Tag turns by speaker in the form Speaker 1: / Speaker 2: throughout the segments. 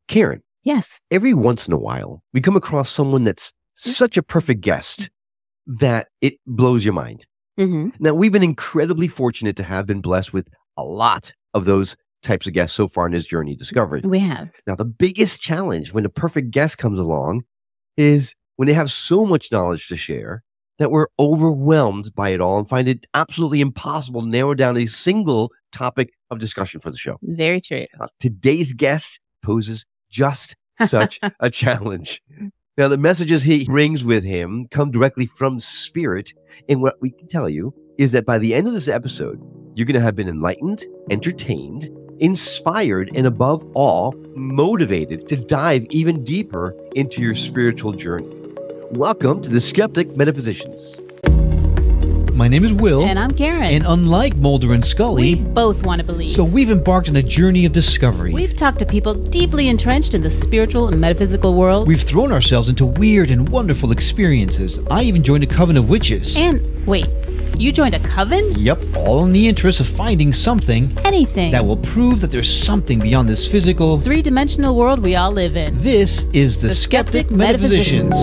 Speaker 1: Karen,
Speaker 2: Yes.
Speaker 1: every once in a while, we come across someone that's such a perfect guest that it blows your mind.
Speaker 2: Mm-hmm.
Speaker 1: Now, we've been incredibly fortunate to have been blessed with a lot of those types of guests so far in his journey of discovery.
Speaker 2: We have.
Speaker 1: Now, the biggest challenge when a perfect guest comes along is when they have so much knowledge to share that we're overwhelmed by it all and find it absolutely impossible to narrow down a single topic of discussion for the show.
Speaker 2: Very true.
Speaker 1: Today's guest poses just such a challenge. Now, the messages he brings with him come directly from spirit. And what we can tell you is that by the end of this episode, you're going to have been enlightened, entertained, inspired, and above all, motivated to dive even deeper into your spiritual journey. Welcome to the Skeptic Metaphysicians.
Speaker 3: My name is Will.
Speaker 2: And I'm Karen.
Speaker 3: And unlike Mulder and Scully,
Speaker 2: we both want to believe.
Speaker 3: so we've embarked on a journey of discovery.
Speaker 2: We've talked to people deeply entrenched in the spiritual and metaphysical world.
Speaker 3: We've thrown ourselves into weird and wonderful experiences. I even joined a coven of witches.
Speaker 2: And wait, you joined a coven?
Speaker 3: Yep, all in the interest of finding something
Speaker 2: Anything.
Speaker 3: that will prove that there's something beyond this physical,
Speaker 2: three-dimensional world we all live in.
Speaker 3: This is the Skeptic Metaphysicians.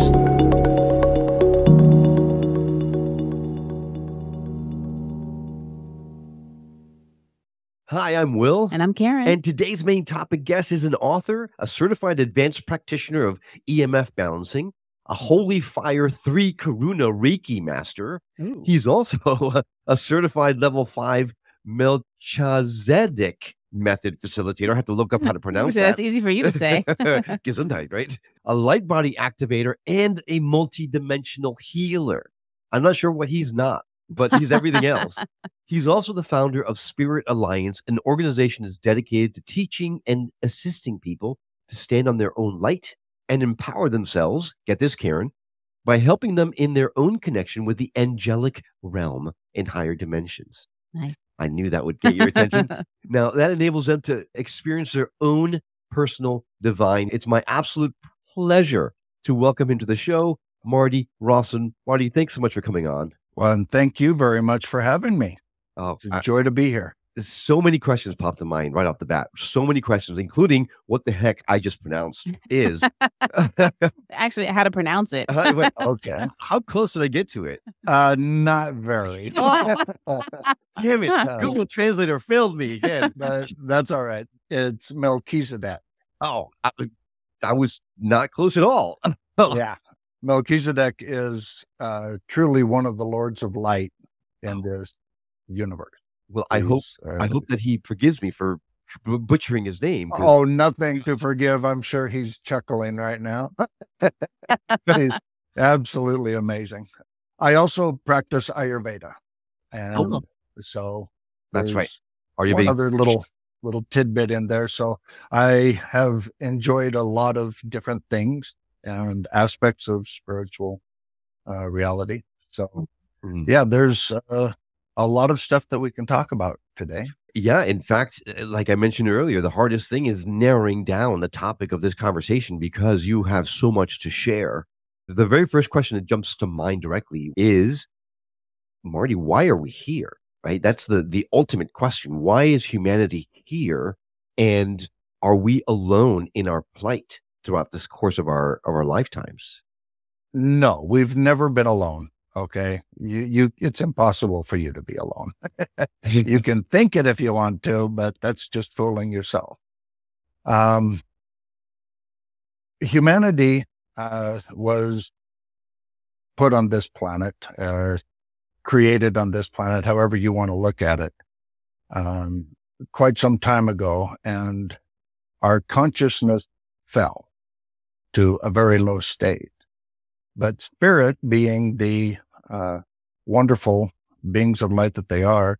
Speaker 1: Hi, I'm Will.
Speaker 2: And I'm Karen.
Speaker 1: And today's main topic guest is an author, a certified advanced practitioner of EMF balancing, a holy fire 3 Karuna Reiki master.
Speaker 3: Ooh.
Speaker 1: He's also a certified level 5 Melchizedek method facilitator. I have to look up how to pronounce that.
Speaker 2: That's easy for you to say.
Speaker 1: Gesundheit, right? A light body activator and a multi-dimensional healer. I'm not sure what he's not, but he's everything else. He's also the founder of Spirit Alliance, an organization that's dedicated to teaching and assisting people to stand on their own light and empower themselves, get this, Karen, by helping them in their own connection with the angelic realm in higher dimensions.
Speaker 2: Nice.
Speaker 1: I knew that would get your attention. Now, that enables them to experience their own personal divine. It's my absolute pleasure to welcome into the show, Marty Rawson. Marty, thanks so much for coming on.
Speaker 4: Well, and thank you very much for having me.
Speaker 1: Oh,
Speaker 4: It's a joy to be here.
Speaker 1: so many questions popped to mind right off the bat. So many questions, including what the heck I just pronounced is.
Speaker 2: Actually, how to pronounce it.
Speaker 4: Okay.
Speaker 1: How close did I get to it?
Speaker 4: Not very.
Speaker 1: Damn it. Google Translator failed me again.
Speaker 4: But that's all right. It's Melchizedek.
Speaker 1: Oh, I was not close at all.
Speaker 4: Yeah. Melchizedek is truly one of the lords of light in this universe.
Speaker 1: Well, I hope that he forgives me for butchering his name.
Speaker 4: Oh, nothing to forgive. I'm sure he's chuckling right now. He's absolutely amazing. I also practice Ayurveda. And so
Speaker 1: That's right.
Speaker 4: there's one other little tidbit in there. So I have enjoyed a lot of different things and aspects of spiritual reality. So yeah, there's a lot of stuff that we can talk about today.
Speaker 1: Yeah, in fact, like I mentioned earlier, the hardest thing is narrowing down the topic of this conversation because you have so much to share. The very first question that jumps to mind directly is, Marty, why are we here? Right? That's the ultimate question. Why is humanity here? And are we alone in our plight throughout this course of our lifetimes?
Speaker 4: No, we've never been alone. Okay. It's impossible for you to be alone. You can think it if you want to, but that's just fooling yourself. Humanity was put on this planet, created on this planet, however you want to look at it, quite some time ago, and our consciousness fell to a very low state. But spirit, being the wonderful beings of light that they are,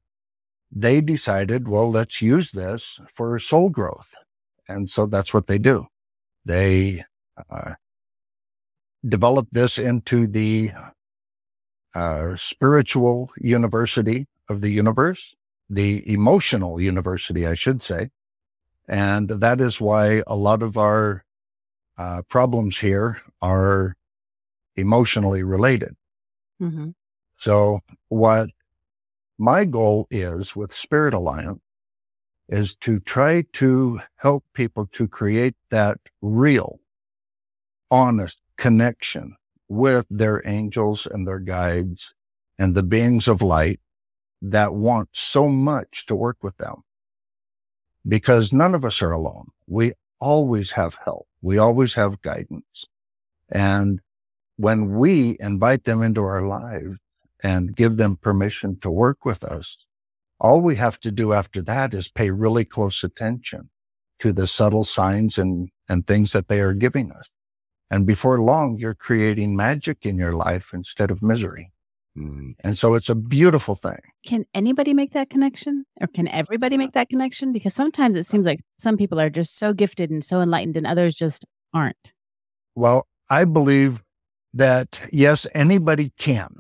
Speaker 4: they decided, well, let's use this for soul growth. And so that's what they do. They develop this into the spiritual university of the universe, the emotional university, I should say. And that is why a lot of our problems here are emotionally related.
Speaker 2: Mm-hmm.
Speaker 4: So what my goal is with Spirit Alliance is to try to help people to create that real, honest connection with their angels and their guides and the beings of light that want so much to work with them. Because none of us are alone. We always have help. We always have guidance. And when we invite them into our lives and give them permission to work with us, all we have to do after that is pay really close attention to the subtle signs and things that they are giving us. And before long, you're creating magic in your life instead of misery. And so it's a beautiful thing.
Speaker 2: Can anybody make that connection? Or can everybody make that connection? Because sometimes it seems like some people are just so gifted and so enlightened and others just aren't.
Speaker 4: Well, I believe that, yes, anybody can.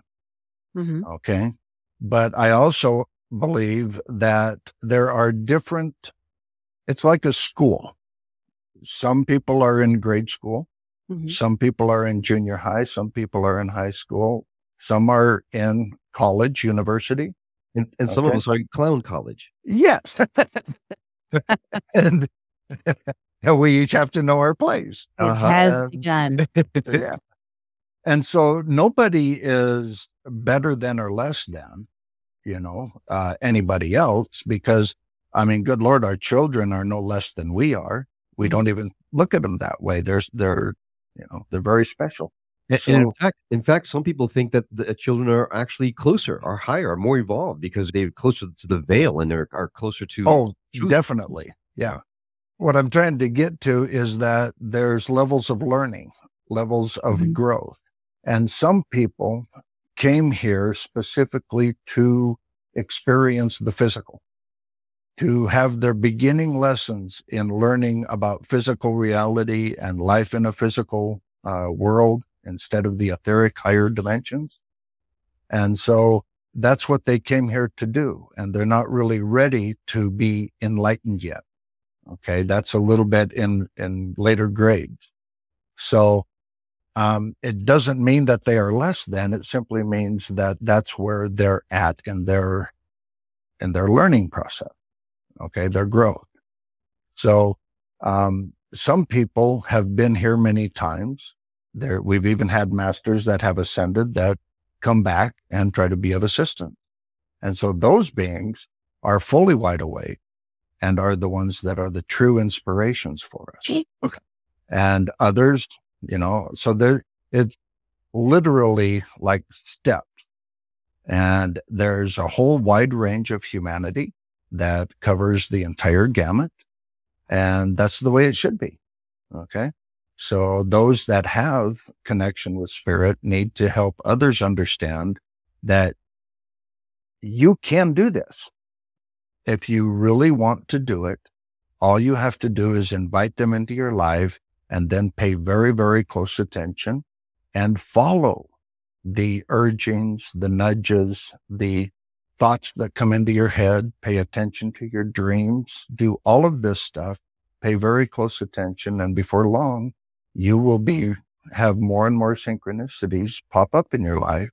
Speaker 4: Okay. But I also believe that there are different, it's like a school. Some people are in grade school. Some people are in junior high. Some people are in high school. Some are in college, university.
Speaker 1: And some of us are in clown college.
Speaker 4: Yes. and we each have to know our place.
Speaker 2: It has begun.
Speaker 4: Yeah. And so nobody is better than or less than, anybody else, because, I mean, good Lord, our children are no less than we are. We don't even look at them that way. They're very special.
Speaker 1: And in fact, some people think that the children are actually closer, are higher, are more evolved because they're closer to the veil and are closer to.
Speaker 4: Oh,
Speaker 1: truth.
Speaker 4: Definitely. Yeah. What I'm trying to get to is that there's levels of learning, levels of growth. And some people came here specifically to experience the physical, to have their beginning lessons in learning about physical reality and life in a physical world instead of the etheric higher dimensions. And so that's what they came here to do. And they're not really ready to be enlightened yet. Okay. That's a little bit in later grades. So, it doesn't mean that they are less than. It simply means that that's where they're at in their learning process. Okay. Their growth. So, some people have been here many times. We've even had masters that have ascended that come back and try to be of assistance. And so those beings are fully wide awake and are the ones that are the true inspirations for us. Okay. And others, so it's literally like steps. And there's a whole wide range of humanity that covers the entire gamut. And that's the way it should be. Okay. So those that have connection with spirit need to help others understand that you can do this. If you really want to do it, all you have to do is invite them into your life and then pay very, very close attention and follow the urgings, the nudges, the thoughts that come into your head. Pay attention to your dreams, do all of this stuff, pay very close attention. And before long, you will have more and more synchronicities pop up in your life.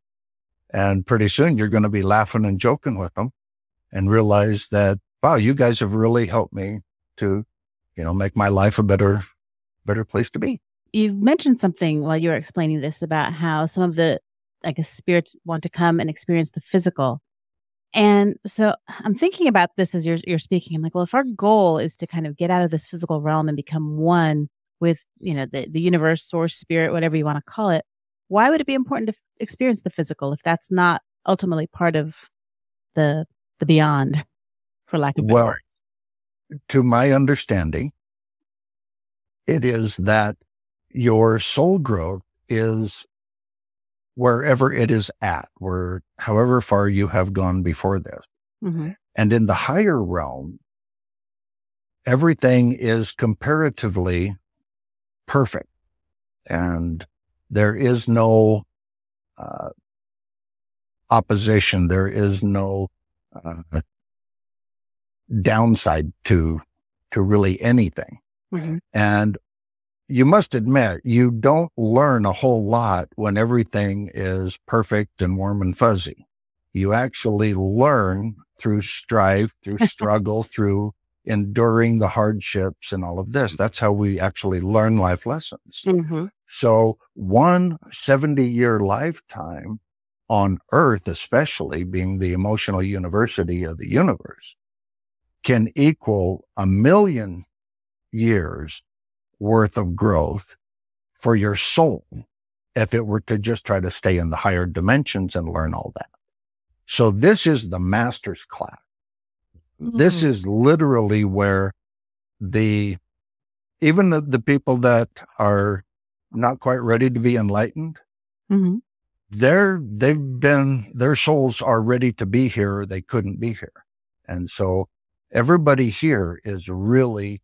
Speaker 4: And pretty soon you're going to be laughing and joking with them and realize that, wow, you guys have really helped me to, make my life a better place to be.
Speaker 2: You mentioned something while you were explaining this about how some of the, spirits want to come and experience the physical. And so I'm thinking about this as you're speaking. I'm like, well, if our goal is to kind of get out of this physical realm and become one with, the universe, source, spirit, whatever you want to call it, why would it be important to experience the physical if that's not ultimately part of the beyond, for lack of better words?
Speaker 4: To my understanding, it is that your soul growth is wherever it is at, however far you have gone before this. And in the higher realm, everything is comparatively perfect. And there is no opposition. There is no downside to really anything. And you must admit, you don't learn a whole lot when everything is perfect and warm and fuzzy. You actually learn through strife, through struggle, through enduring the hardships and all of this. That's how we actually learn life lessons. So one 70-year lifetime on Earth, especially being the emotional university of the universe, can equal 1,000,000 years worth of growth for your soul if it were to just try to stay in the higher dimensions and learn all that. So this is the master's class. This is literally where even the people that are not quite ready to be enlightened, their souls are ready to be here. They couldn't be here. And so everybody here is really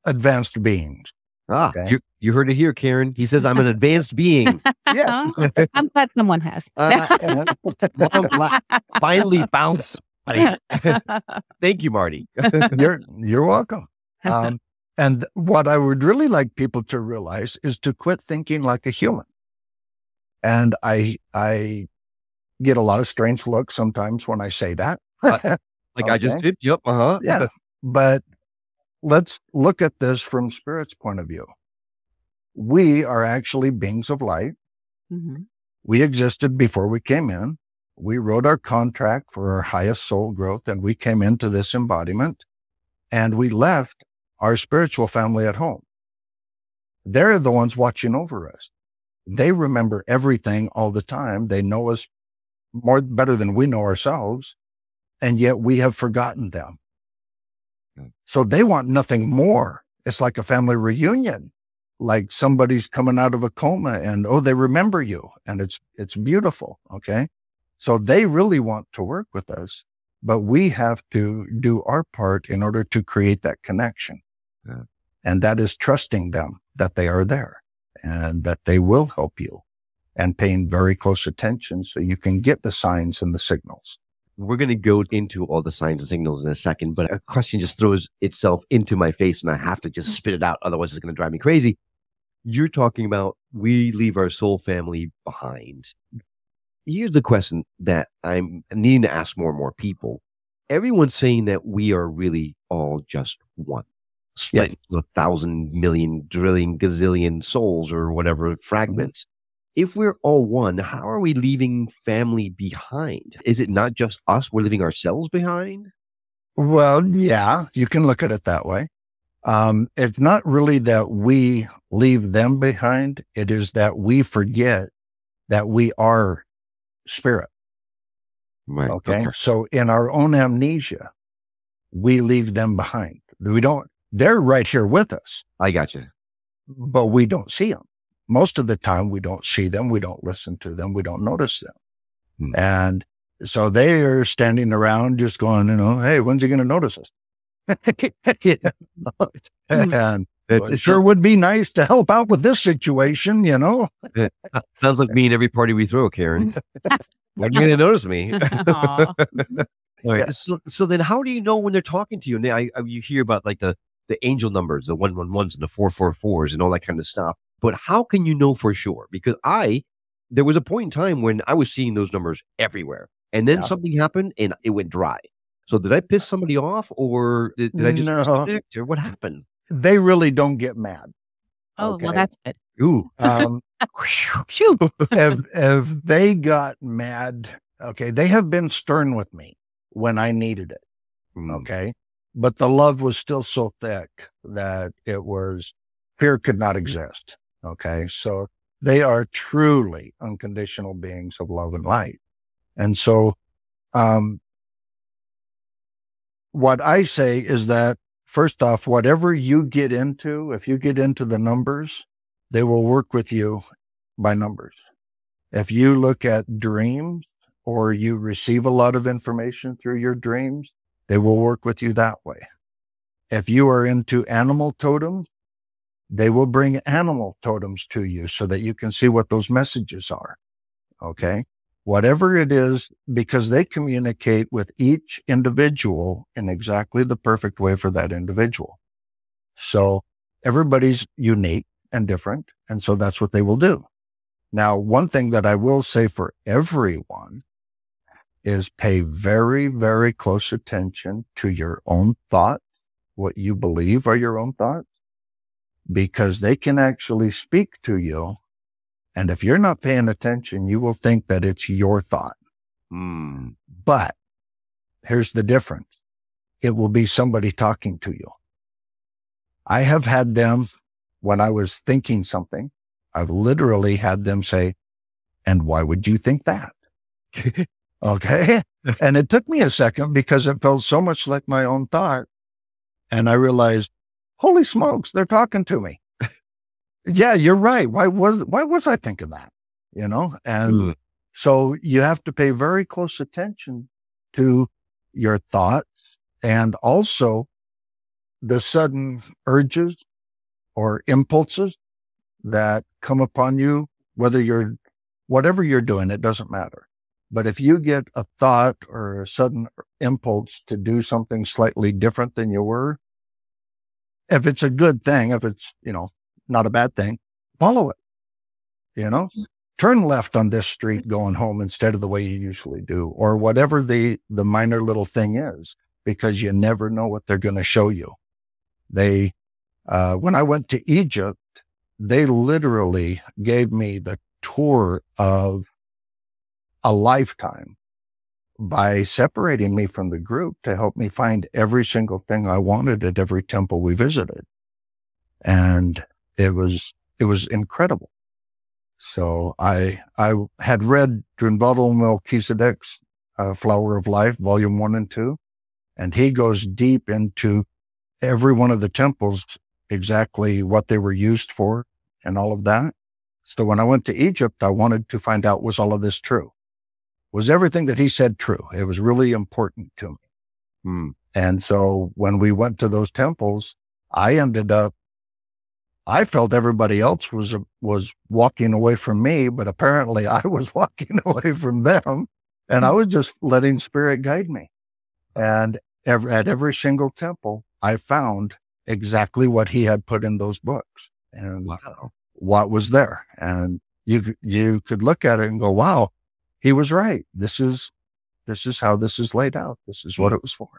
Speaker 4: advanced beings.
Speaker 1: Okay. You heard it here, Karen. He says, I'm an advanced being.
Speaker 4: Yeah.
Speaker 2: I'm glad someone has.
Speaker 1: Finally found somebody. Thank you, Marty.
Speaker 4: You're welcome. And what I would really like people to realize is to quit thinking like a human. And I get a lot of strange looks sometimes when I say that.
Speaker 1: Like I just did. Yep.
Speaker 4: Yeah. But let's look at this from Spirit's point of view. We are actually beings of light. We existed before we came in. We wrote our contract for our highest soul growth, and we came into this embodiment, and we left our spiritual family at home. They're the ones watching over us. They remember everything all the time. They know us better than we know ourselves, and yet we have forgotten them. So they want nothing more. It's like a family reunion, like somebody's coming out of a coma and, they remember you, and it's beautiful. Okay. So they really want to work with us, but we have to do our part in order to create that connection. Yeah. And that is trusting them that they are there and that they will help you, and paying very close attention so you can get the signs and the signals.
Speaker 1: We're going to go into all the signs and signals in a second, but a question just throws itself into my face and I have to just spit it out. Otherwise, it's going to drive me crazy. You're talking about we leave our soul family behind. Here's the question that I'm needing to ask more and more people. Everyone's saying that we are really all just one. Split into 1,000 million, trillion, gazillion souls or whatever fragments. If we're all one, how are we leaving family behind? Is it not just us? We're leaving ourselves behind?
Speaker 4: Well, yeah, you can look at it that way. It's not really that we leave them behind. It is that we forget that we are spirit.
Speaker 1: Right.
Speaker 4: Okay. So in our own amnesia, we leave them behind. They're right here with us.
Speaker 1: I got you.
Speaker 4: But we don't see them. Most of the time, we don't see them. We don't listen to them. We don't notice them. And so they are standing around just going, hey, when's he going to notice us? And it sure would be nice to help out with this situation,
Speaker 1: Sounds like me and every party we throw, Karen. When are you going to notice me? All right. So then how do you know when they're talking to you? Now, you hear about like the angel numbers, the 111s and the 444s and all that kind of stuff. But how can you know for sure? Because there was a point in time when I was seeing those numbers everywhere. And then something happened and it went dry. So did I piss somebody off or did I just predict, or what happened?
Speaker 4: They really don't get mad.
Speaker 2: Oh, well, that's good.
Speaker 1: Ooh.
Speaker 2: Shoot.
Speaker 4: If they got mad, they have been stern with me when I needed it. Okay. But the love was still so thick that fear could not exist. Okay. So they are truly unconditional beings of love and light. And so, what I say is that first off, whatever you get into, if you get into the numbers, they will work with you by numbers. If you look at dreams or you receive a lot of information through your dreams, they will work with you that way. If you are into animal totems, they will bring animal totems to you so that you can see what those messages are. Okay. Whatever it is, because they communicate with each individual in exactly the perfect way for that individual. So everybody's unique and different. And so that's what they will do. Now, one thing that I will say for everyone is pay very, very close attention to your own thoughts what you believe are your own thoughts, because they can actually speak to you. And if you're not paying attention, you will think that it's your thought. But here's the difference. It will be somebody talking to you. I have had them, when I was thinking something, I've literally had them say, and why would you think that? Okay. And it took me a second because it felt so much like my own thought. And I realized, holy smokes, they're talking to me. Yeah, you're right. Why was I thinking that? And so you have to pay very close attention to your thoughts and also the sudden urges or impulses that come upon you, whatever you're doing, it doesn't matter. But if you get a thought or a sudden impulse to do something slightly different than you were, if it's a good thing, if it's, not a bad thing, follow it, turn left on this street going home instead of the way you usually do, or whatever the minor little thing is, because you never know what they're going to show you. When I went to Egypt, they literally gave me the tour of a lifetime by separating me from the group to help me find every single thing I wanted at every temple we visited. And it was incredible. So I had read Drunvalo Melchizedek's Flower of Life, Volume 1 and 2, and he goes deep into every one of the temples, exactly what they were used for and all of that. So when I went to Egypt, I wanted to find out, was all of this true? Was everything that he said true? It was really important to me. And so when we went to those temples, I felt everybody else was walking away from me, but apparently I was walking away from them, and I was just letting spirit guide me. And at every single temple, I found exactly what he had put in those books and what was there. And you could look at it and go, wow, he was right. This is how this is laid out. This is what it was for.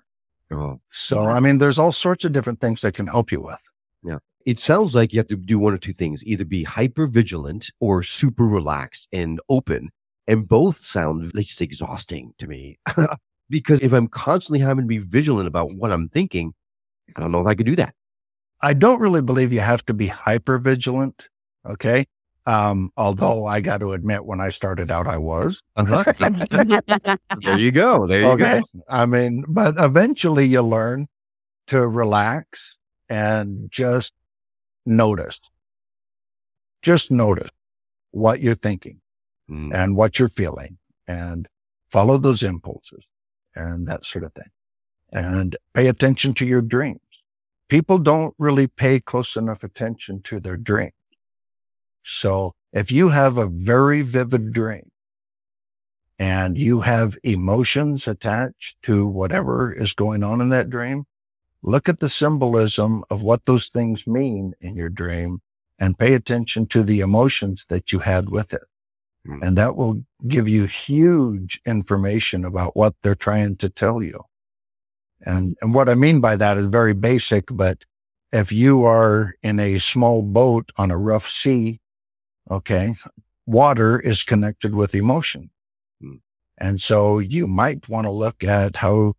Speaker 4: So, I mean, there's all sorts of different things that can help you with.
Speaker 1: Yeah. It sounds like you have to do one or two things, either be hyper vigilant or super relaxed and open. And both sound just exhausting to me. Because if I'm constantly having to be vigilant about what I'm thinking, I don't know if I could do that.
Speaker 4: I don't really believe you have to be hyper vigilant. Okay. Although I got to admit, when I started out, I was.
Speaker 1: There you go. There you go.
Speaker 4: I mean, but eventually you learn to relax and just notice. Just notice what you're thinking and what you're feeling, and follow those impulses and that sort of thing. And pay attention to your dreams. People don't really pay close enough attention to their dreams. So if you have a very vivid dream and you have emotions attached to whatever is going on in that dream, look at the symbolism of what those things mean in your dream and pay attention to the emotions that you had with it. And that will give you huge information about what they're trying to tell you. And what I mean by that is very basic, but if you are in a small boat on a rough sea, okay, water is connected with emotion. And so you might want to look at how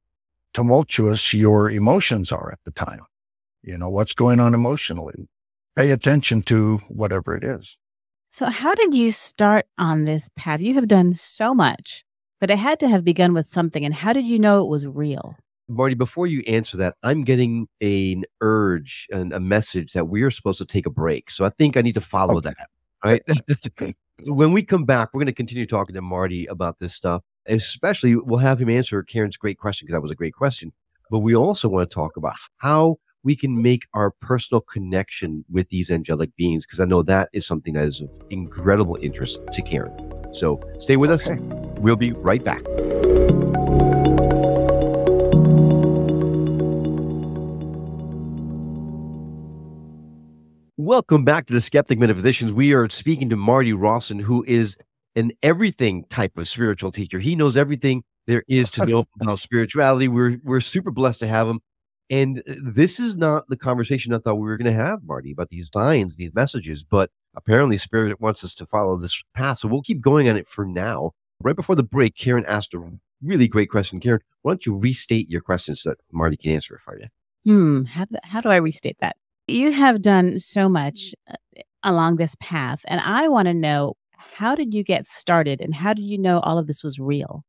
Speaker 4: tumultuous your emotions are at the time. What's going on emotionally. Pay attention to whatever it is.
Speaker 2: So how did you start on this path? You have done so much, but it had to have begun with something. And how did you know it was real?
Speaker 1: Marty, before you answer that, I'm getting an urge and a message that we're supposed to take a break. So I think I need to follow that. Right. When we come back, we're going to continue talking to Marty about this stuff. Especially, we'll have him answer Karen's great question, because that was a great question. But we also want to talk about how we can make our personal connection with these angelic beings, because I know that is something that is of incredible interest to Karen. So stay with us. We'll be right back. Welcome back to the Skeptic Metaphysicians. We are speaking to Marty Rawson, who is an everything type of spiritual teacher. He knows everything there is to know about spirituality. We're super blessed to have him. And this is not the conversation I thought we were going to have, Marty, about these signs, these messages. But apparently, Spirit wants us to follow this path. So we'll keep going on it for now. Right before the break, Karen asked a really great question. Karen, why don't you restate your questions so that Marty can answer it for you?
Speaker 2: How do I restate that? You have done so much along this path, and I want to know, how did you get started, and how did you know all of this was real?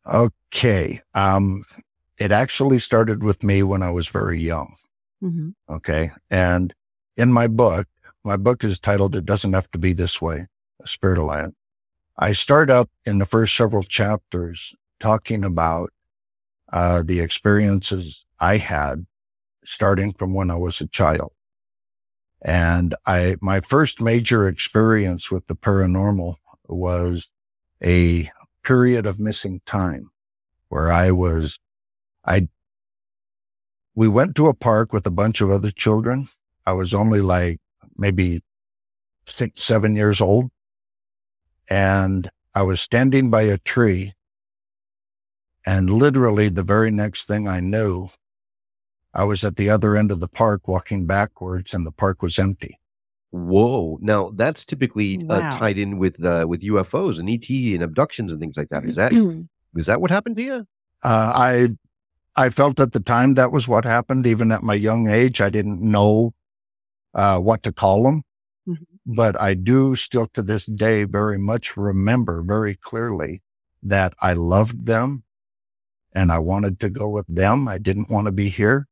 Speaker 4: Okay. It actually started with me when I was very young.
Speaker 2: Mm-hmm.
Speaker 4: Okay. And in my book is titled, It Doesn't Have to Be This Way, a Spirit Alliance. I start out in the first several chapters talking about the experiences I had starting from when I was a child. And my first major experience with the paranormal was a period of missing time where we went to a park with a bunch of other children. I was only like maybe 6, 7 years old. And I was standing by a tree, and literally the very next thing I knew, I was at the other end of the park walking backwards, and the park was empty.
Speaker 1: Whoa. Now, that's typically
Speaker 2: Wow.
Speaker 1: tied in with UFOs and ET and abductions and things like that. Is that what happened to you?
Speaker 4: I felt at the time that was what happened. Even at my young age, I didn't know what to call them.
Speaker 2: Mm-hmm.
Speaker 4: But I do still to this day very much remember very clearly that I loved them and I wanted to go with them. I didn't want to be here.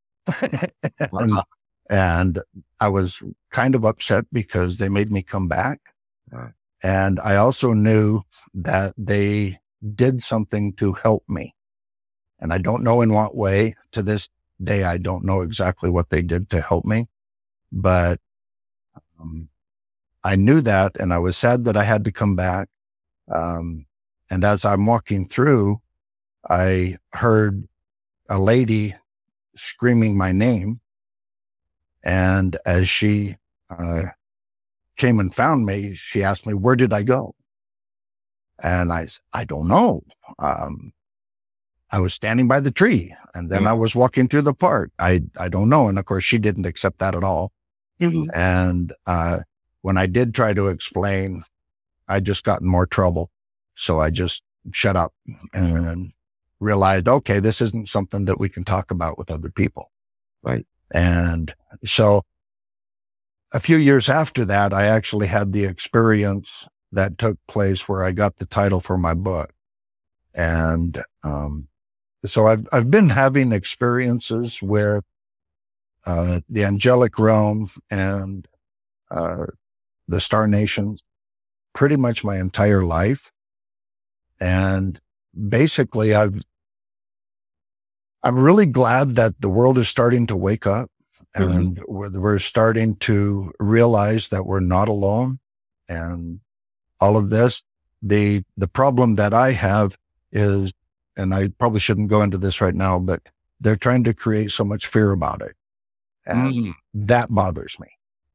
Speaker 4: And I was kind of upset because they made me come back. And I also knew that they did something to help me. And I don't know in what way. To this day, I don't know exactly what they did to help me. But I knew that, and I was sad that I had to come back. And as I'm walking through, I heard a lady screaming my name. And as she came and found me, she asked me, where did I go? And I said, I don't know. I was standing by the tree, and then I was walking through the park. I don't know. And of course, she didn't accept that at all.
Speaker 2: Mm-hmm.
Speaker 4: And when I did try to explain, I just got in more trouble. So I just shut up and realized, okay, this isn't something that we can talk about with other people.
Speaker 1: Right.
Speaker 4: And so a few years after that, I actually had the experience that took place where I got the title for my book. And so I've been having experiences where the angelic realm and the star nations pretty much my entire life. And basically I'm really glad that the world is starting to wake up, and we're starting to realize that we're not alone. And all of this, the problem that I have is, and I probably shouldn't go into this right now, but they're trying to create so much fear about it. And that bothers me.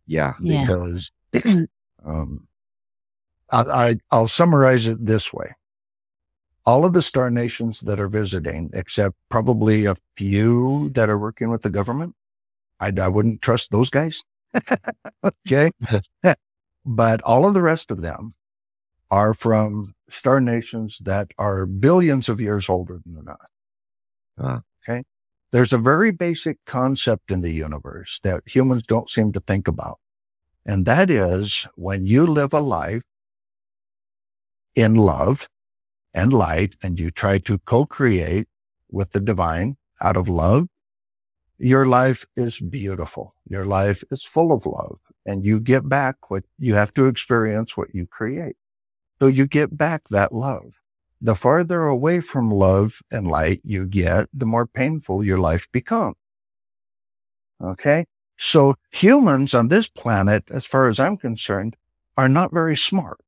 Speaker 1: Yeah.
Speaker 4: Because I'll summarize it this way. All of the star nations that are visiting, except probably a few that are working with the government, I wouldn't trust those guys. Okay. But all of the rest of them are from star nations that are billions of years older than us. Okay. There's a very basic concept in the universe that humans don't seem to think about. And that is, when you live a life in love and light, and you try to co-create with the divine out of love, your life is beautiful. Your life is full of love, and you get back what you have to experience, what you create. So you get back that love. The farther away from love and light you get, the more painful your life becomes. Okay? So humans on this planet, as far as I'm concerned, are not very smart.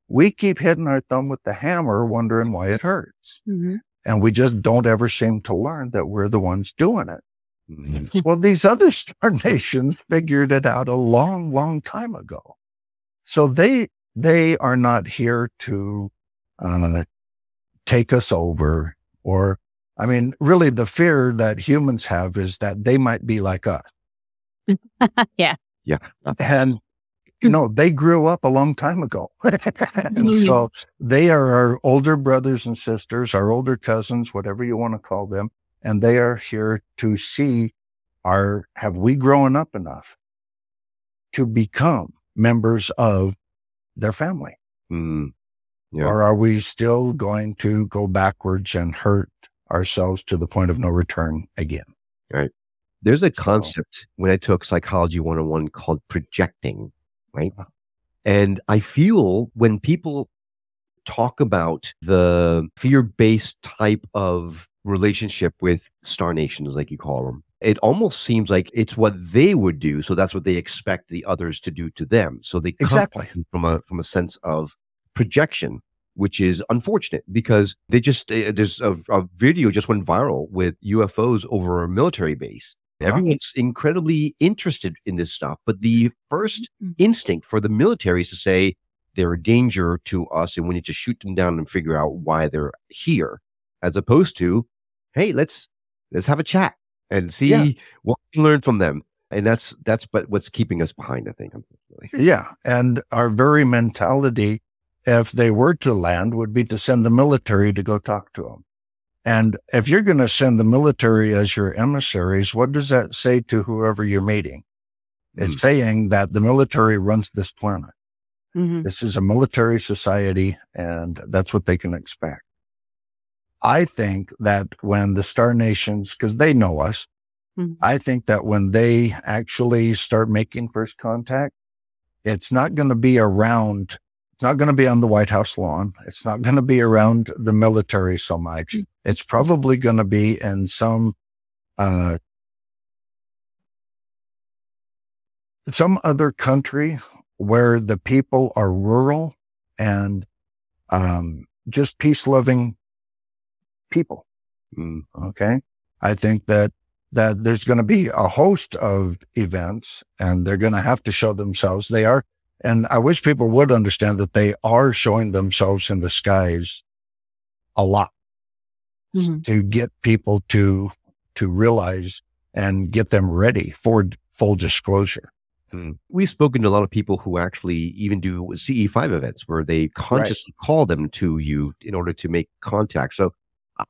Speaker 4: We keep hitting our thumb with the hammer, wondering why it hurts.
Speaker 2: Mm-hmm.
Speaker 4: And we just don't ever seem to learn that we're the ones doing it. Mm-hmm. Well, these other star nations figured it out a long, long time ago. So they are not here to take us over or I mean, really, the fear that humans have is that they might be like us.
Speaker 2: Yeah.
Speaker 1: Yeah.
Speaker 4: And, they grew up a long time ago. And so they are our older brothers and sisters, our older cousins, whatever you want to call them. And they are here to see have we grown up enough to become members of their family?
Speaker 1: Yeah.
Speaker 4: Or are we still going to go backwards and hurt ourselves to the point of no return again?
Speaker 1: Right. There's a concept when I took Psychology 101 called projecting, right? And I feel when people talk about the fear-based type of relationship with star nations, like you call them, it almost seems like it's what they would do. So that's what they expect the others to do to them. So they come
Speaker 4: Exactly.
Speaker 1: from a sense of projection, which is unfortunate because they just, there's a video just went viral with UFOs over a military base. Everyone's incredibly interested in this stuff, but the first instinct for the military is to say they're a danger to us and we need to shoot them down and figure out why they're here, as opposed to, hey, let's have a chat and see what we can learn from them. And that's what's keeping us behind, I think, unfortunately.
Speaker 4: Yeah. And our very mentality, if they were to land, would be to send the military to go talk to them. And if you're going to send the military as your emissaries, what does that say to whoever you're meeting? It's saying that the military runs this planet. This is a military society, and that's what they can expect. I think that when the star nations, because they know us, I think that when they actually start making first contact, it's not going to be around, it's not going to be on the White House lawn. It's not going to be around the military so much. It's probably going to be in some other country where the people are rural and just peace-loving people. Okay. I think that there's going to be a host of events and they're going to have to show themselves. They are. And I wish people would understand that they are showing themselves in the skies a lot to get people to realize and get them ready for full disclosure.
Speaker 1: We've spoken to a lot of people who actually even do CE5 events where they consciously call them to you in order to make contact. So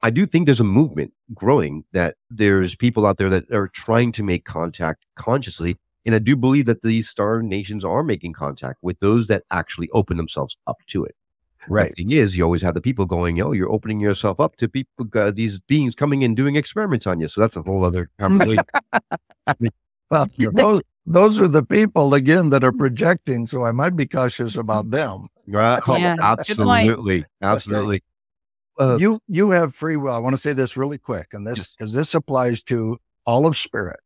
Speaker 1: I do think there's a movement growing that there's people out there that are trying to make contact consciously. And I do believe that these star nations are making contact with those that actually open themselves up to it.
Speaker 4: Right.
Speaker 1: The thing is, you always have the people going, oh, you're opening yourself up to people, these beings coming in doing experiments on you. So that's a whole other conversation.
Speaker 4: Well, those are the people, again, that are projecting. So I might be cautious about them.
Speaker 1: Right.
Speaker 2: Yeah.
Speaker 1: Absolutely. Absolutely.
Speaker 4: You have free will. I want to say this really quick, and this because this applies to all of spirit.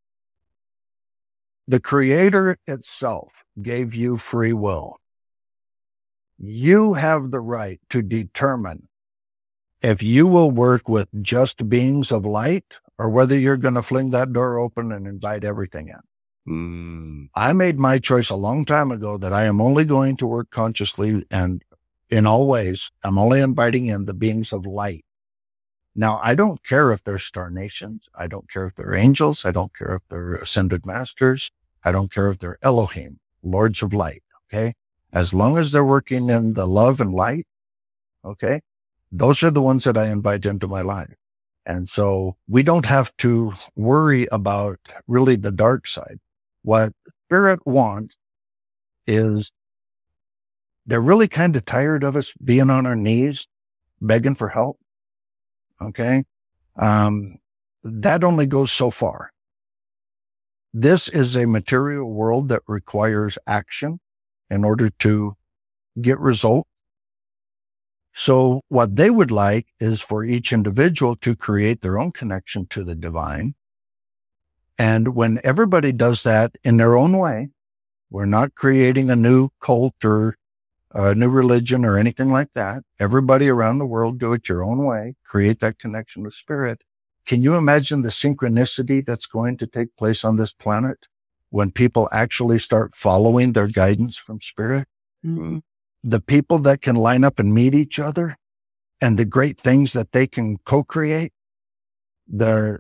Speaker 4: The Creator itself gave you free will. You have the right to determine if you will work with just beings of light or whether you're going to fling that door open and invite everything in. I made my choice a long time ago that I am only going to work consciously and in all ways. I'm only inviting in the beings of light. Now, I don't care if they're star nations. I don't care if they're angels. I don't care if they're ascended masters. I don't care if they're Elohim, lords of light. Okay. As long as they're working in the love and light. Okay. Those are the ones that I invite into my life. And so we don't have to worry about really the dark side. What spirit wants is they're really kind of tired of us being on our knees, begging for help. Okay. That only goes so far. This is a material world that requires action in order to get results. So what they would like is for each individual to create their own connection to the divine. And when everybody does that in their own way, we're not creating a new cult or a new religion or anything like that. Everybody around the world do it your own way, create that connection with spirit. Can you imagine the synchronicity that's going to take place on this planet when people actually start following their guidance from spirit? The people that can line up and meet each other and the great things that they can co-create. the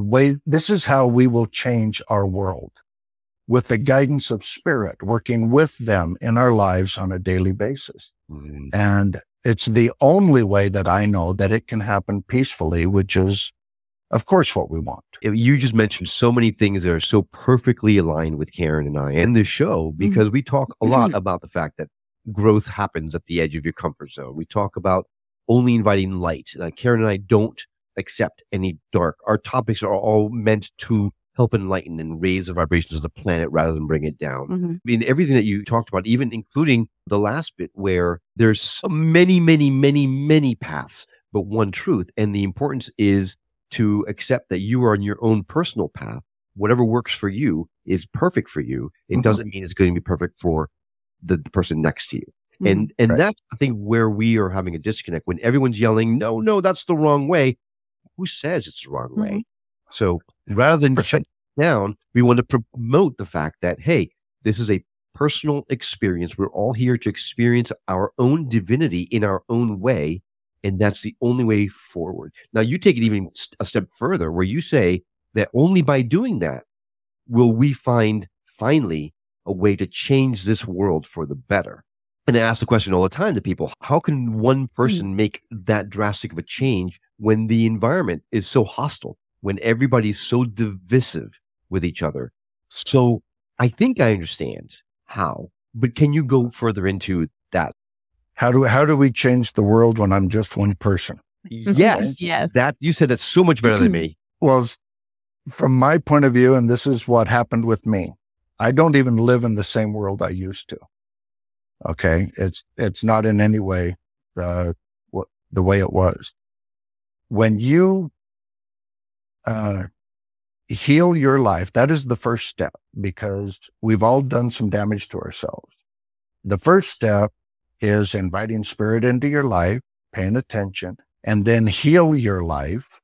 Speaker 4: way, this is how we will change our world, with the guidance of spirit, working with them in our lives on a daily basis.
Speaker 1: Mhm.
Speaker 4: And it's the only way that I know that it can happen peacefully, which is, of course, what we want.
Speaker 1: You just mentioned so many things that are so perfectly aligned with Karen and I and this show, because we talk a lot about the fact that growth happens at the edge of your comfort zone. We talk about only inviting light. Karen and I don't accept any dark. Our topics are all meant to help enlighten and raise the vibrations of the planet rather than bring it down. I mean, everything that you talked about, even including the last bit where there's so many paths, but one truth. And the importance is to accept that you are on your own personal path. Whatever works for you is perfect for you. It doesn't mean it's going to be perfect for the person next to you. And
Speaker 4: Right.
Speaker 1: that's, I think, where we are having a disconnect. When everyone's yelling, no, that's the wrong way. Who says it's the wrong way? So rather than shut down, we want to promote the fact that, hey, this is a personal experience. We're all here to experience our own divinity in our own way. And that's the only way forward. Now, you take it even a step further, where you say that only by doing that will we find finally a way to change this world for the better. And I ask the question all the time to people, how can one person make that drastic of a change when the environment is so hostile, when everybody's so divisive with each other? So I think I understand how, but can you go further into that?
Speaker 4: How do we change the world when I'm just one person?
Speaker 1: Yes.
Speaker 2: Yes.
Speaker 1: That you said that so much better than me.
Speaker 4: Well, from my point of view, and this is what happened with me, I don't even live in the same world I used to. Okay. It's not in any way the way it was. When you heal your life, that is the first step, because we've all done some damage to ourselves. The first step is inviting spirit into your life, paying attention, and then heal your life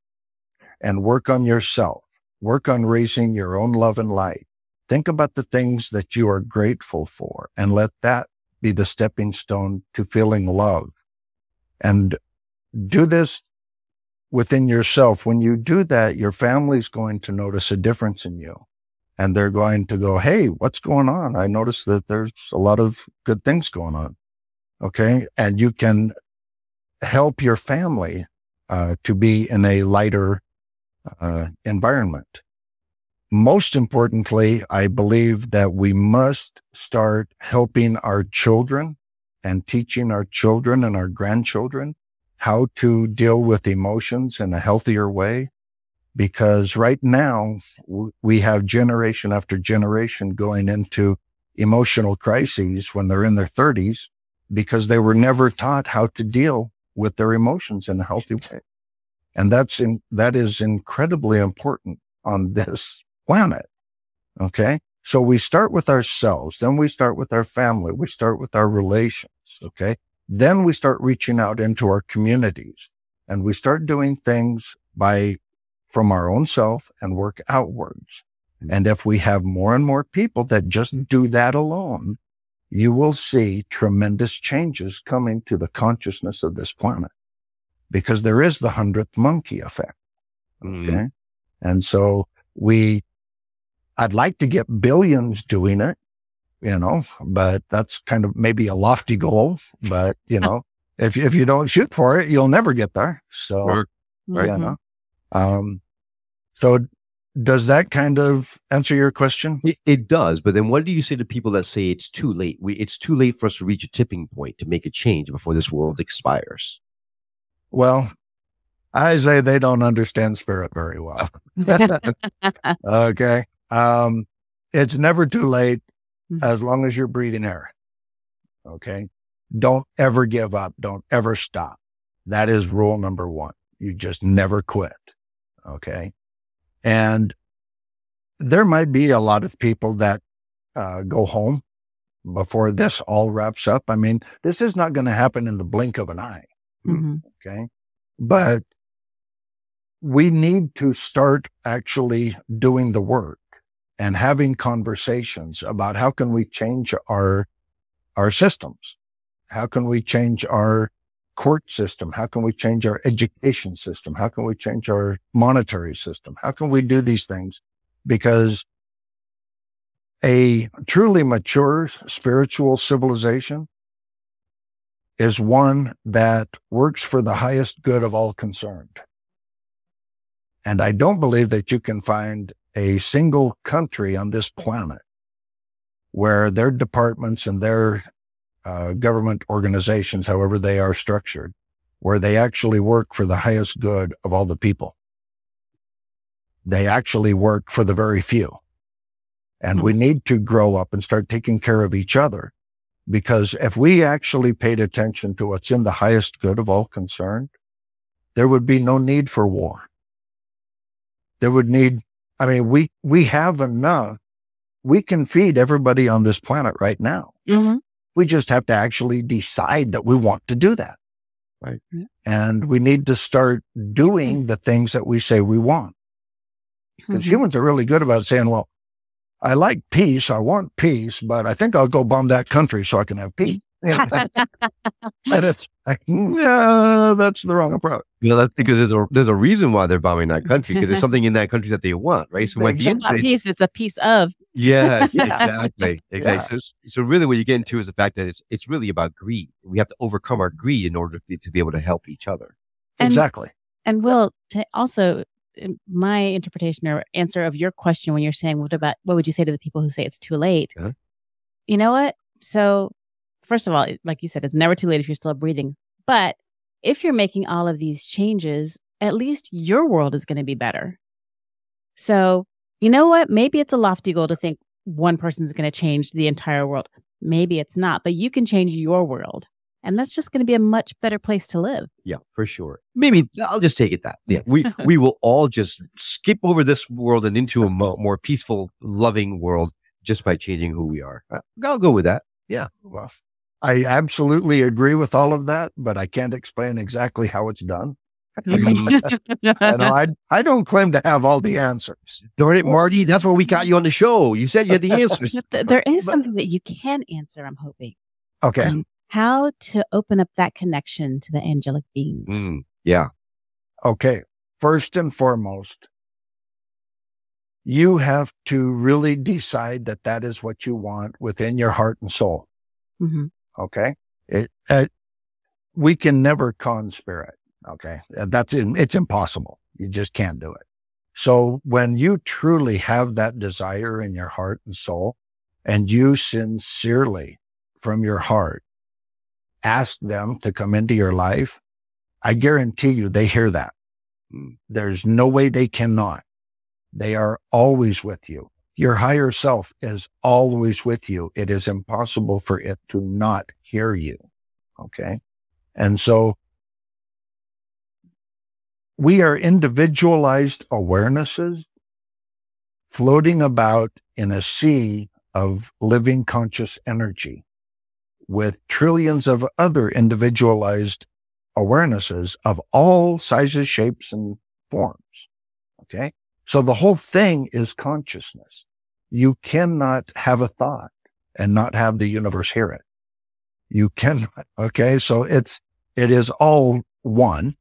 Speaker 4: and work on yourself. Work on raising your own love and light. Think about the things that you are grateful for, and let that be the stepping stone to feeling love. And do this within yourself. When you do that, your family's going to notice a difference in you. And they're going to go, hey, what's going on? I noticed that there's a lot of good things going on. Okay. And you can help your family to be in a lighter environment. Most importantly, I believe that we must start helping our children and teaching our children and our grandchildren how to deal with emotions in a healthier way. Because right now we have generation after generation going into emotional crises when they're in their 30s, because they were never taught how to deal with their emotions in a healthy way. And that is incredibly important on this planet. Okay. So we start with ourselves, then we start with our family, we start with our relations. Okay. Then we start reaching out into our communities, and we start doing things from our own self and work outwards. And if we have more and more people that just do that alone, you will see tremendous changes coming to the consciousness of this planet, because there is the 100th monkey effect. Okay. And so I'd like to get billions doing it, but that's kind of maybe a lofty goal, but if you don't shoot for it, you'll never get there. So, so does that kind of answer your question?
Speaker 1: It does. But then what do you say to people that say it's too late? It's too late for us to reach a tipping point to make a change before this world expires.
Speaker 4: Well, I say they don't understand spirit very well. Okay. It's never too late as long as you're breathing air. Okay. Don't ever give up. Don't ever stop. That is rule number one. You just never quit. Okay. And there might be a lot of people that go home before this all wraps up. I mean, this is not going to happen in the blink of an eye. Okay. But we need to start actually doing the work and having conversations about how can we change our systems? How can we change our court system? How can we change our education system? How can we change our monetary system? How can we do these things? Because a truly mature spiritual civilization is one that works for the highest good of all concerned. And I don't believe that you can find a single country on this planet where their departments and their government organizations, however they are structured, where they actually work for the highest good of all the people. They actually work for the very few. And we need to grow up and start taking care of each other, because if we actually paid attention to what's in the highest good of all concerned, there would be no need for war. There would need, I mean, we have enough. We can feed everybody on this planet right now.
Speaker 2: Mm-hmm.
Speaker 4: We just have to actually decide that we want to do that. Right. And we need to start doing the things that we say we want. Because humans are really good about saying, well, I like peace. I want peace, but I think I'll go bomb that country so I can have peace. And it's like, no, that's the wrong approach.
Speaker 1: That's because there's a reason why they're bombing that country, because there's something in that country that they want, right? So when
Speaker 2: It's not peace, it's a piece of.
Speaker 1: Yes, exactly. Exactly. So really what you get into is the fact that it's really about greed. We have to overcome our greed in order to be able to help each other.
Speaker 4: Exactly.
Speaker 2: And Will, also, my interpretation or answer of your question when you're saying, what would you say to the people who say it's too late?
Speaker 1: Uh-huh.
Speaker 2: You know what? So first of all, like you said, it's never too late if you're still breathing. But if you're making all of these changes, at least your world is going to be better. So you know what? Maybe it's a lofty goal to think one person's going to change the entire world. Maybe it's not, but you can change your world. And that's just going to be a much better place to live.
Speaker 1: Yeah, for sure. Maybe I'll just take it that. Yeah, we will all just skip over this world and into a more peaceful, loving world just by changing who we are. I'll go with that. Yeah.
Speaker 4: Well, I absolutely agree with all of that, but I can't explain exactly how it's done. I don't claim to have all the answers.
Speaker 1: Darn it, Marty. That's why we got you on the show. You said you had the answers.
Speaker 2: There is something that you can answer, I'm hoping.
Speaker 4: Okay.
Speaker 2: How to open up that connection to the angelic beings.
Speaker 1: Yeah.
Speaker 4: Okay. First and foremost, you have to really decide that that is what you want within your heart and soul.
Speaker 2: Mm-hmm.
Speaker 4: Okay. We can never con spirit. Okay. It's impossible. You just can't do it. So when you truly have that desire in your heart and soul, and you sincerely from your heart ask them to come into your life, I guarantee you they hear that. There's no way they cannot. They are always with you. Your higher self is always with you. It is impossible for it to not hear you. Okay. And so we are individualized awarenesses floating about in a sea of living conscious energy with trillions of other individualized awarenesses of all sizes, shapes, and forms. Okay. So the whole thing is consciousness. You cannot have a thought and not have the universe hear it. You cannot. Okay. So it is all one,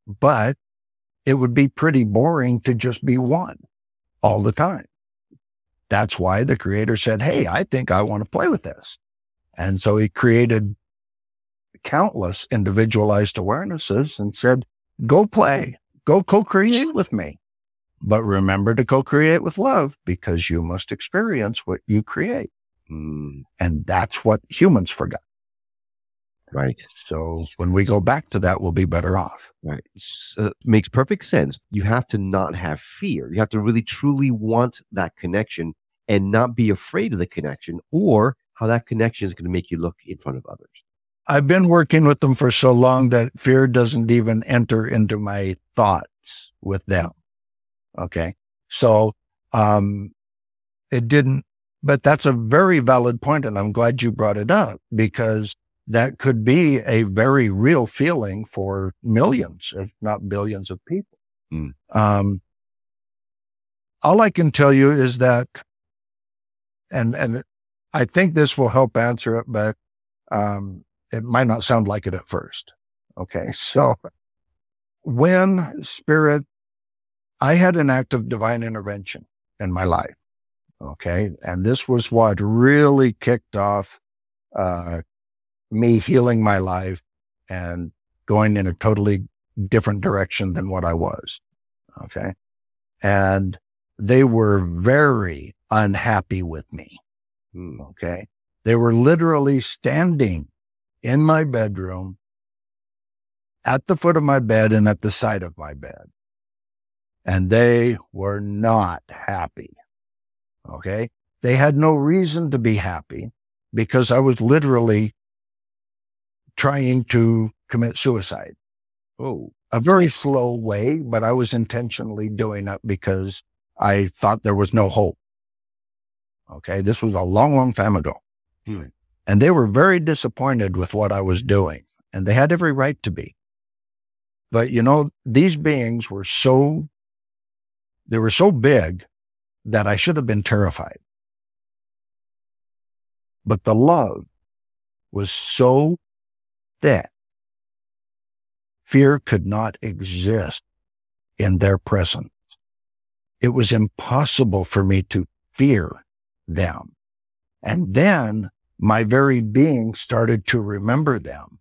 Speaker 4: but it would be pretty boring to just be one all the time. That's why the creator said, hey, I think I want to play with this. And so he created countless individualized awarenesses and said, go play, go co-create with me. But remember to co-create with love, because you must experience what you create. And that's what humans forgot.
Speaker 1: Right.
Speaker 4: So when we go back to that, we'll be better off.
Speaker 1: Right. Makes perfect sense. You have to not have fear. You have to really, truly want that connection and not be afraid of the connection or how that connection is going to make you look in front of others.
Speaker 4: I've been working with them for so long that fear doesn't even enter into my thoughts with them. Okay. So, it didn't, but that's a very valid point, and I'm glad you brought it up, because that could be a very real feeling for millions, if not billions of people. All I can tell you is that, and I think this will help answer it, but, it might not sound like it at first. Okay. So when spirit, I had an act of divine intervention in my life. Okay. And this was what really kicked off me healing my life and going in a totally different direction than what I was. Okay. And they were very unhappy with me. Okay. They were literally standing in my bedroom, at the foot of my bed and at the side of my bed. And they were not happy. Okay. They had no reason to be happy because I was literally trying to commit suicide.
Speaker 1: Oh,
Speaker 4: A very slow way, but I was intentionally doing it because I thought there was no hope. Okay. This was a long, long time ago. And they were very disappointed with what I was doing, and they had every right to be. But you know, these beings were so big that I should have been terrified. But the love was so thick, fear could not exist in their presence. It was impossible for me to fear them. And then my very being started to remember them.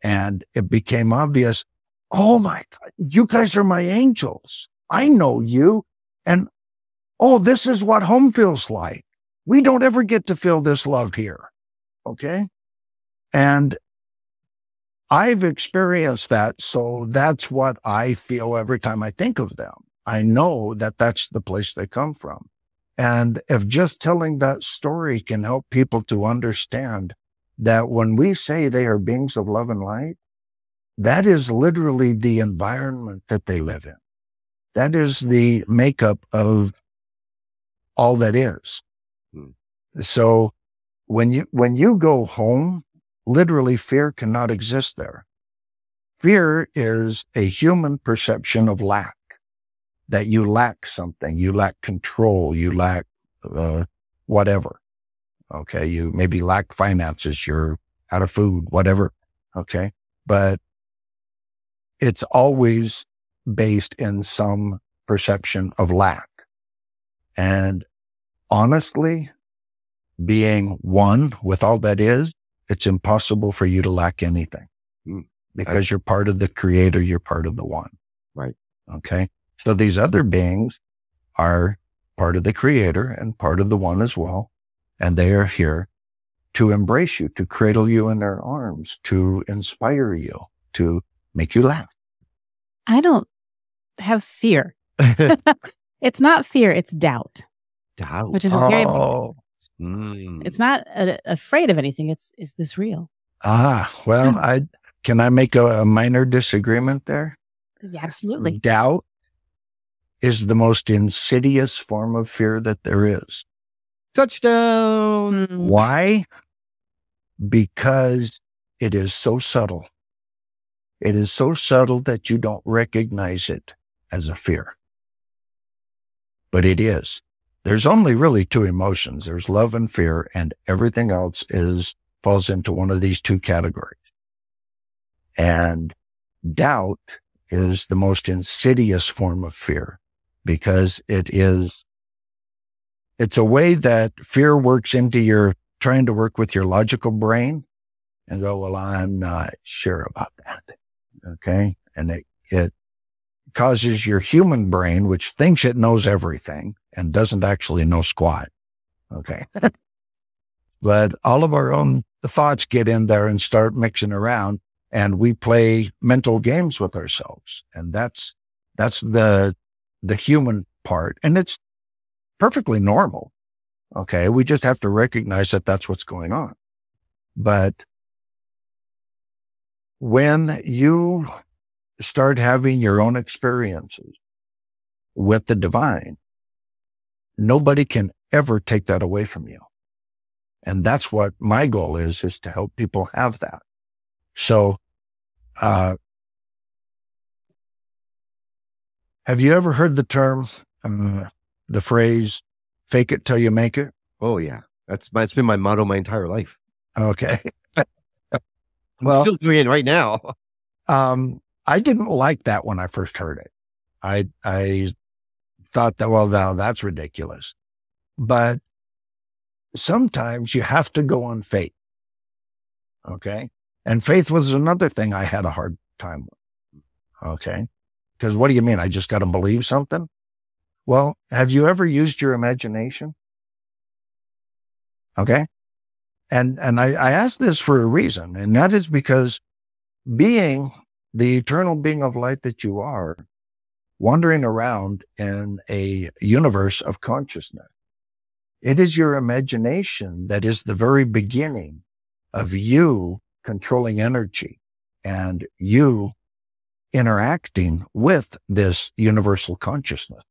Speaker 4: And it became obvious, oh my God, you guys are my angels. I know you. And oh, this is what home feels like. We don't ever get to feel this love here. Okay. And I've experienced that. So that's what I feel every time I think of them. I know that that's the place they come from. And if just telling that story can help people to understand that when we say they are beings of love and light, that is literally the environment that they live in. That is the makeup of all that is. So when you go home, literally fear cannot exist there. Fear is a human perception of lack, that you lack something, you lack control, you lack whatever. Okay. You maybe lack finances, you're out of food, whatever. Okay. But it's always based in some perception of lack. And honestly, being one with all that is, it's impossible for you to lack anything because you're part of the creator, you're part of the one.
Speaker 1: Right.
Speaker 4: Okay. So these other beings are part of the creator and part of the one as well. And they are here to embrace you, to cradle you in their arms, to inspire you, to make you laugh.
Speaker 2: I don't have fear. It's not fear, it's doubt.
Speaker 1: Doubt.
Speaker 2: Which is very It's not afraid of anything. Is this real?
Speaker 4: Well, can I make a minor disagreement there?
Speaker 2: Yeah, absolutely.
Speaker 4: Doubt is the most insidious form of fear that there is.
Speaker 1: Touchdown.
Speaker 4: Why? Because it is so subtle. It is so subtle that you don't recognize it as a fear. But it is. There's only really two emotions. There's love and fear, and everything else falls into one of these two categories. And doubt is the most insidious form of fear because it's a way that fear works into your trying to work with your logical brain and go, well, I'm not sure about that. Okay. And it causes your human brain, which thinks it knows everything and doesn't actually know squat. Okay. But all of our own thoughts get in there and start mixing around, and we play mental games with ourselves. And that's the human part. And it's perfectly normal. Okay. We just have to recognize that that's what's going on. But when you start having your own experiences with the divine, nobody can ever take that away from you. And that's what my goal is to help people have that. So, have you ever heard the term, the phrase, fake it till you make it?
Speaker 1: Oh yeah. It's been my motto my entire life.
Speaker 4: Okay.
Speaker 1: I'm still doing it right now.
Speaker 4: I didn't like that when I first heard it. I thought that, well, now that's ridiculous. But sometimes you have to go on faith. Okay. And faith was another thing I had a hard time with. Okay. Because what do you mean? I just got to believe something? Well, have you ever used your imagination? Okay. And I ask this for a reason, and that is because being the eternal being of light that you are, wandering around in a universe of consciousness, it is your imagination that is the very beginning of you controlling energy and you interacting with this universal consciousness.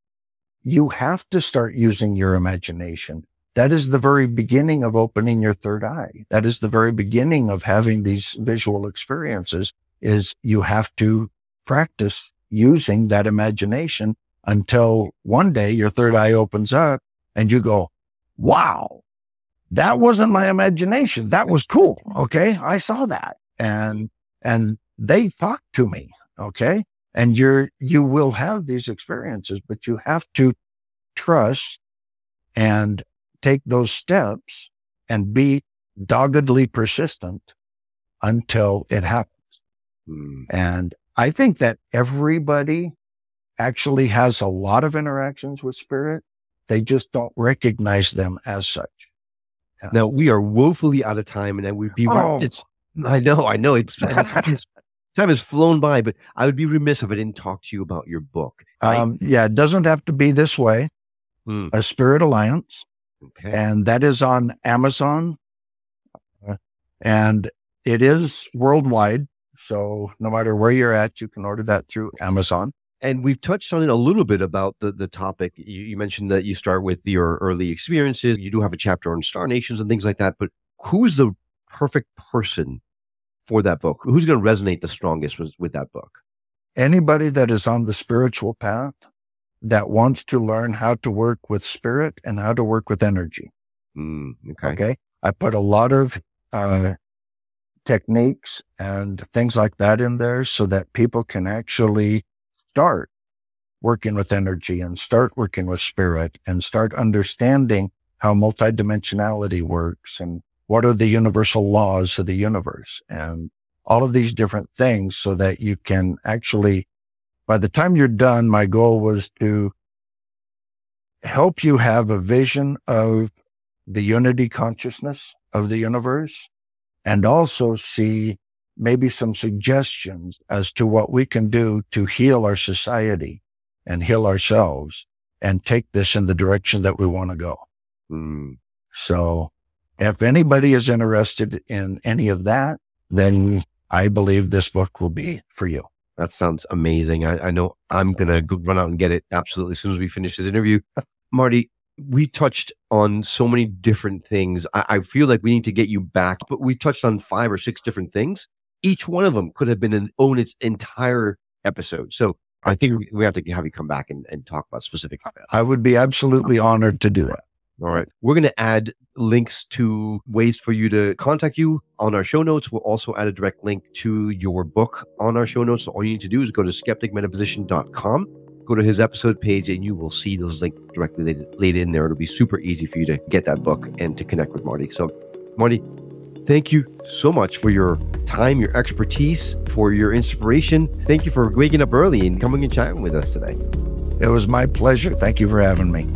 Speaker 4: You have to start using your imagination. That is the very beginning of opening your third eye. That is the very beginning of having these visual experiences, is you have to practice using that imagination until one day your third eye opens up and you go, wow, that wasn't my imagination. That was cool. Okay. I saw that. And they talked to me. Okay. And you will have these experiences, but you have to trust and take those steps and be doggedly persistent until it happens. And I think that everybody actually has a lot of interactions with spirit. They just don't recognize them as such.
Speaker 1: Now, we are woefully out of time, and I would be, I know, it's time has flown by, but I would be remiss if I didn't talk to you about your book.
Speaker 4: Yeah, it doesn't have to be this way. A Spirit Alliance.
Speaker 1: Okay.
Speaker 4: And that is on Amazon. And it is worldwide. So no matter where you're at, you can order that through Amazon.
Speaker 1: And we've touched on it a little bit about the topic. You mentioned that you start with your early experiences. You do have a chapter on star nations and things like that. But who's the perfect person for that book? Who's going to resonate the strongest with that book?
Speaker 4: Anybody that is on the spiritual path that wants to learn how to work with spirit and how to work with energy. Okay. I put a lot of techniques and things like that in there so that people can actually start working with energy and start working with spirit and start understanding how multidimensionality works and what are the universal laws of the universe and all of these different things, so that you can actually, by the time you're done, my goal was to help you have a vision of the unity consciousness of the universe, and also see maybe some suggestions as to what we can do to heal our society and heal ourselves and take this in the direction that we want to go. So if anybody is interested in any of that, then I believe this book will be for you.
Speaker 1: That sounds amazing. I know I'm going to go run out and get it absolutely as soon as we finish this interview. Marty, we touched on so many different things. I feel like we need to get you back, but we touched on 5 or 6 different things. Each one of them could have been own its entire episode. So I think we have to have you come back and talk about specific.
Speaker 4: I would be absolutely honored to do that.
Speaker 1: All right. We're going to add links to ways for you to contact you on our show notes. We'll also add a direct link to your book on our show notes. So all you need to do is go to skepticmetaphysician.com, go to his episode page, and you will see those links directly laid in there. It'll be super easy for you to get that book and to connect with Marty. So Marty, thank you so much for your time, your expertise, for your inspiration. Thank you for waking up early and coming and chatting with us today.
Speaker 4: It was my pleasure. Thank you for having me.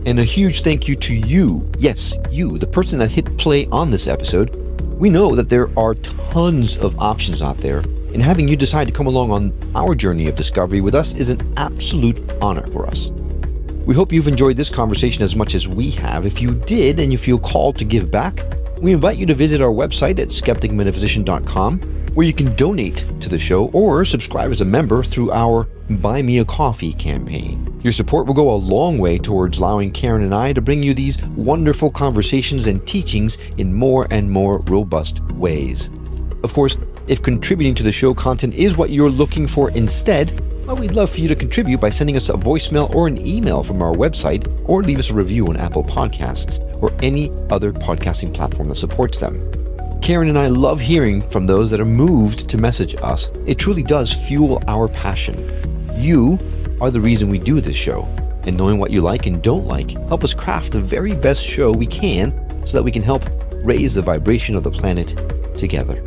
Speaker 3: And a huge thank you to you. Yes, you, the person that hit play on this episode. We know that there are tons of options out there, and having you decide to come along on our journey of discovery with us is an absolute honor for us. We hope you've enjoyed this conversation as much as we have. If you did and you feel called to give back, we invite you to visit our website at skepticmetaphysician.com, where you can donate to the show or subscribe as a member through our Buy Me a Coffee campaign. Your support will go a long way towards allowing Karen and I to bring you these wonderful conversations and teachings in more and more robust ways. Of course, if contributing to the show content is what you're looking for instead, well, we'd love for you to contribute by sending us a voicemail or an email from our website, or leave us a review on Apple Podcasts or any other podcasting platform that supports them. Karen and I love hearing from those that are moved to message us. It truly does fuel our passion. You are the reason we do this show, and knowing what you like and don't like help us craft the very best show we can so that we can help raise the vibration of the planet together.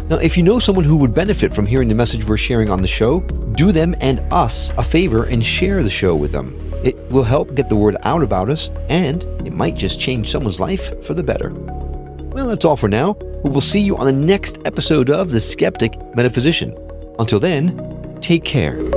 Speaker 3: Now, if you know someone who would benefit from hearing the message we're sharing on the show, do them and us a favor and share the show with them. It will help get the word out about us, and it might just change someone's life for the better. Well, that's all for now. We will see you on the next episode of The Skeptic Metaphysician. Until then, take care.